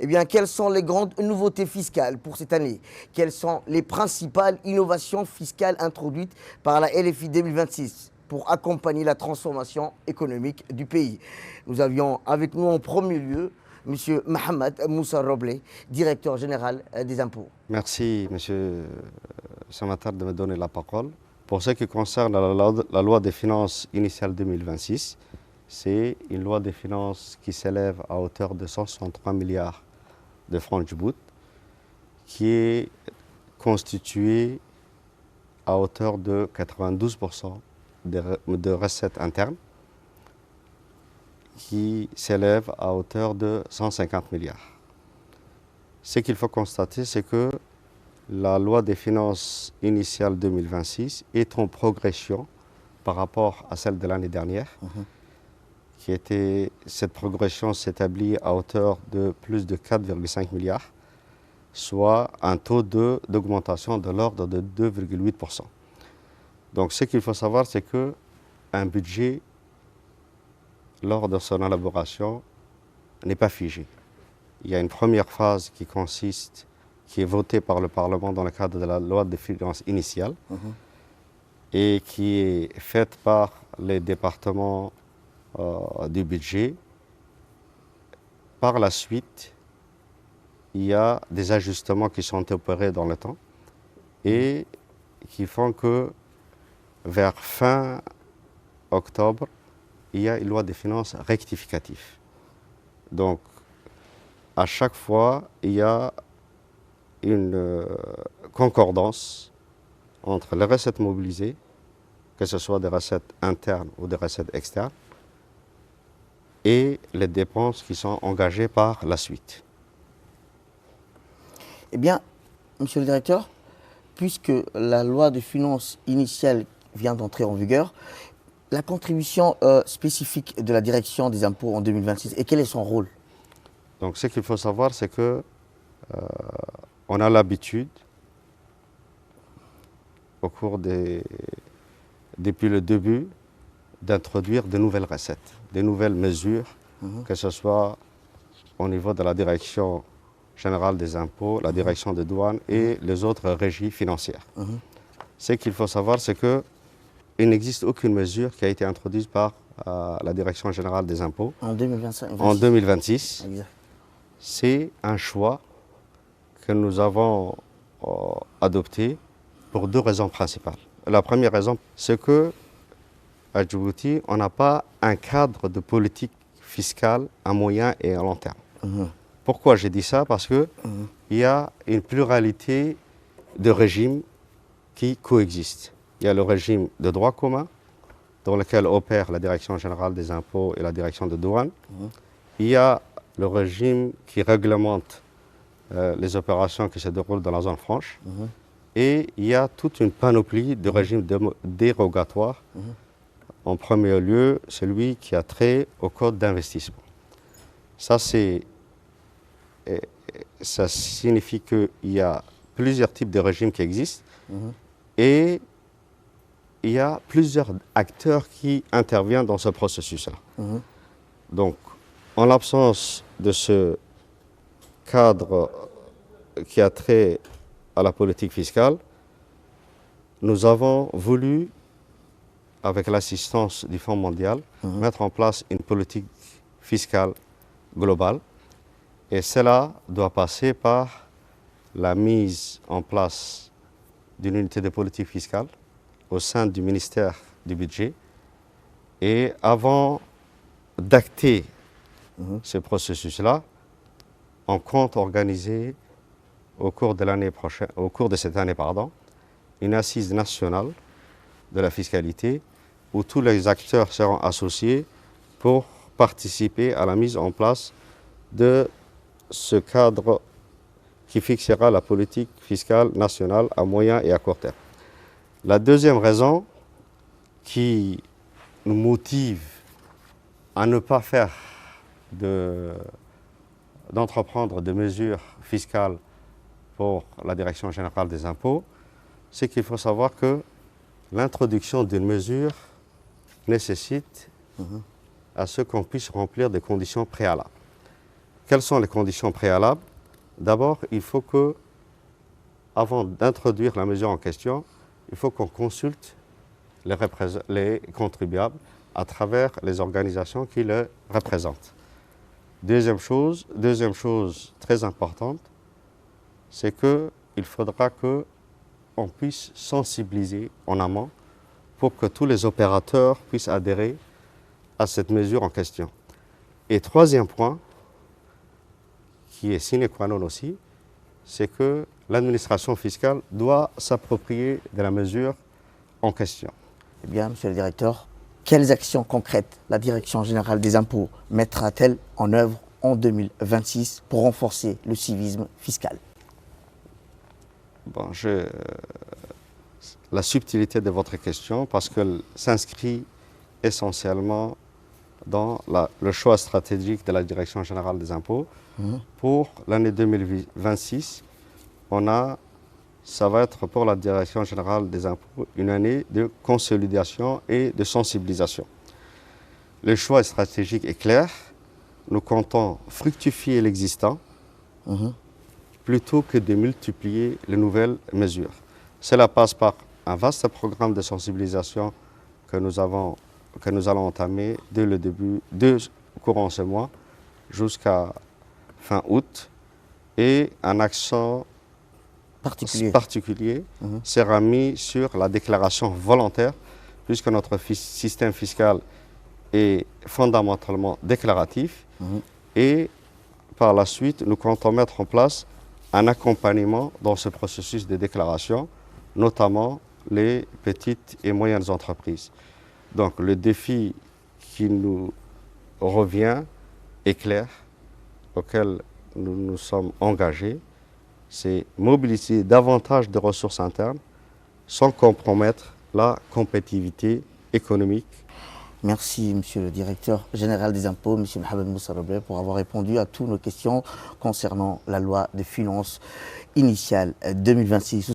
Eh bien, quelles sont les grandes nouveautés fiscales pour cette année? Quelles sont les principales innovations fiscales introduites par la LFI 2026 pour accompagner la transformation économique du pays? Nous avions avec nous en premier lieu M. Mohamed Moussa Roblé, directeur général des impôts. Merci, M. Samatar, de me donner la parole. Pour ce qui concerne la loi des finances initiale 2026, c'est une loi des finances qui s'élève à hauteur de 163 milliards de francs Djibouti, qui est constituée à hauteur de 92% de recettes internes, qui s'élève à hauteur de 150 milliards. Ce qu'il faut constater, c'est que la loi des finances initiale 2026 est en progression par rapport à celle de l'année dernière. Cette progression s'établit à hauteur de plus de 4,5 milliards, soit un taux d'augmentation de l'ordre de 2,8%. Donc ce qu'il faut savoir, c'est qu'un budget, lors de son élaboration, n'est pas figé. Il y a une première phase qui est votée par le Parlement dans le cadre de la loi de finances initiale et qui est faite par les départements du budget. Par la suite, il y a des ajustements qui sont opérés dans le temps et qui font que vers fin octobre, il y a une loi des finances rectificative. Donc, à chaque fois, il y a une concordance entre les recettes mobilisées, que ce soit des recettes internes ou des recettes externes, et les dépenses qui sont engagées par la suite. Eh bien, monsieur le directeur, puisque la loi de finances initiale vient d'entrer en vigueur, la contribution spécifique de la direction des impôts en 2026, et quel est son rôle? Donc ce qu'il faut savoir, c'est que on a l'habitude, depuis le début, d'introduire de nouvelles recettes, de nouvelles mesures, que ce soit au niveau de la direction générale des impôts, la direction des douanes et les autres régies financières. Ce qu'il faut savoir, c'est qu'il n'existe aucune mesure qui a été introduite par la direction générale des impôts En 2025, en 2026. Exact. C'est un choix que nous avons adopté pour deux raisons principales. La première raison, c'est que à Djibouti, on n'a pas un cadre de politique fiscale à moyen et à long terme. Pourquoi j'ai dit ça? Parce qu'il y a une pluralité de régimes qui coexistent. Il y a le régime de droit commun, dans lequel opère la Direction générale des impôts et la Direction de douane. Il y a le régime qui réglemente les opérations qui se déroulent dans la zone franche. Et il y a toute une panoplie de régimes dérogatoires. En premier lieu, celui qui a trait au code d'investissement. Ça signifie qu'il y a plusieurs types de régimes qui existent et il y a plusieurs acteurs qui interviennent dans ce processus-là. Donc, en l'absence de ce cadre qui a trait à la politique fiscale, nous avons voulu, avec l'assistance du Fonds mondial, mettre en place une politique fiscale globale. Et cela doit passer par la mise en place d'une unité de politique fiscale au sein du ministère du Budget. Et avant d'acter ce processus-là, on compte organiser au cours de cette année, une assise nationale de la fiscalité où tous les acteurs seront associés pour participer à la mise en place de ce cadre qui fixera la politique fiscale nationale à moyen et à court terme. La deuxième raison qui nous motive à ne pas d'entreprendre de mesures fiscales pour la Direction générale des impôts, c'est qu'il faut savoir que l'introduction d'une mesure nécessite à ce qu'on puisse remplir des conditions préalables. Quelles sont les conditions préalables? D'abord, il faut que, avant d'introduire la mesure en question, il faut qu'on consulte les contribuables à travers les organisations qui les représentent. Deuxième chose très importante, c'est qu'il faudra qu'on puisse sensibiliser en amont pour que tous les opérateurs puissent adhérer à cette mesure en question. Et troisième point, qui est sine qua non aussi, c'est que l'administration fiscale doit s'approprier de la mesure en question. Eh bien, monsieur le directeur, quelles actions concrètes la Direction générale des impôts mettra-t-elle en œuvre en 2026 pour renforcer le civisme fiscal? Bon, la subtilité de votre question, parce qu'elle s'inscrit essentiellement dans le choix stratégique de la Direction générale des impôts. Pour l'année 2026, ça va être pour la Direction générale des impôts une année de consolidation et de sensibilisation. Le choix stratégique est clair. Nous comptons fructifier l'existant plutôt que de multiplier les nouvelles mesures. Cela passe par un vaste programme de sensibilisation que nous allons entamer dès le début, courant ce mois, jusqu'à fin août, et un accent particulier sera mis sur la déclaration volontaire, puisque notre système fiscal est fondamentalement déclaratif, et par la suite, nous comptons mettre en place un accompagnement dans ce processus de déclaration, notamment les petites et moyennes entreprises. Donc le défi qui nous revient est clair, auquel nous nous sommes engagés, c'est mobiliser davantage de ressources internes sans compromettre la compétitivité économique. Merci, monsieur le directeur général des impôts, monsieur Mohamed Moussa Robleh, pour avoir répondu à toutes nos questions concernant la loi de finances initiale 2026.